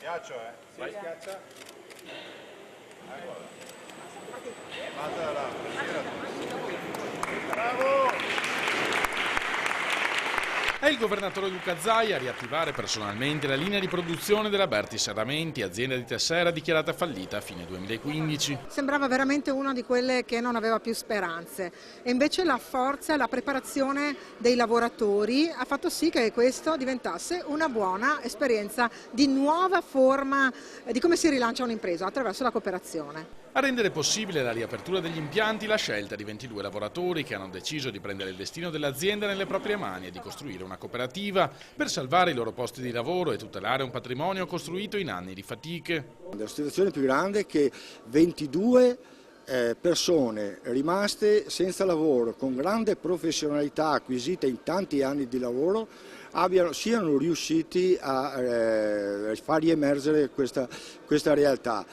Schiaccio, Sì. Vai, schiaccia. Basta da là. Bravo! È il governatore Luca Zaia a riattivare personalmente la linea di produzione della Berti Serramenti, azienda di Tessera dichiarata fallita a fine 2015. Sembrava veramente una di quelle che non aveva più speranze e invece la forza e la preparazione dei lavoratori ha fatto sì che questo diventasse una buona esperienza di nuova forma di come si rilancia un'impresa attraverso la cooperazione. A rendere possibile la riapertura degli impianti la scelta di 22 lavoratori che hanno deciso di prendere il destino dell'azienda nelle proprie mani e di costruire una cooperativa per salvare i loro posti di lavoro e tutelare un patrimonio costruito in anni di fatiche. La situazione più grande è che 22 persone rimaste senza lavoro, con grande professionalità acquisita in tanti anni di lavoro, siano riusciti a far riemergere questa realtà.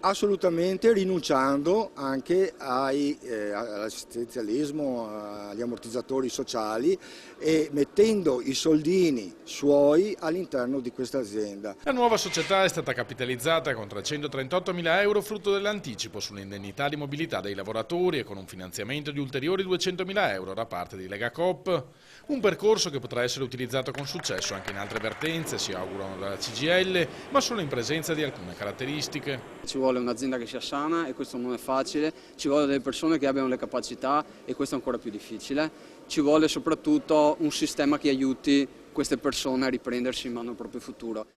Assolutamente rinunciando anche all'assistenzialismo, agli ammortizzatori sociali e mettendo i soldini suoi all'interno di questa azienda. La nuova società è stata capitalizzata con 338.000 euro frutto dell'anticipo sull'indennità di mobilità dei lavoratori e con un finanziamento di ulteriori 200.000 euro da parte di Legacoop. Un percorso che potrà essere utilizzato con successo anche in altre vertenze, si augurano dalla CGIL, ma solo in presenza di alcune caratteristiche. Ci vuole un'azienda che sia sana e questo non è facile, ci vuole delle persone che abbiano le capacità e questo è ancora più difficile, ci vuole soprattutto un sistema che aiuti queste persone a riprendersi in mano il proprio futuro.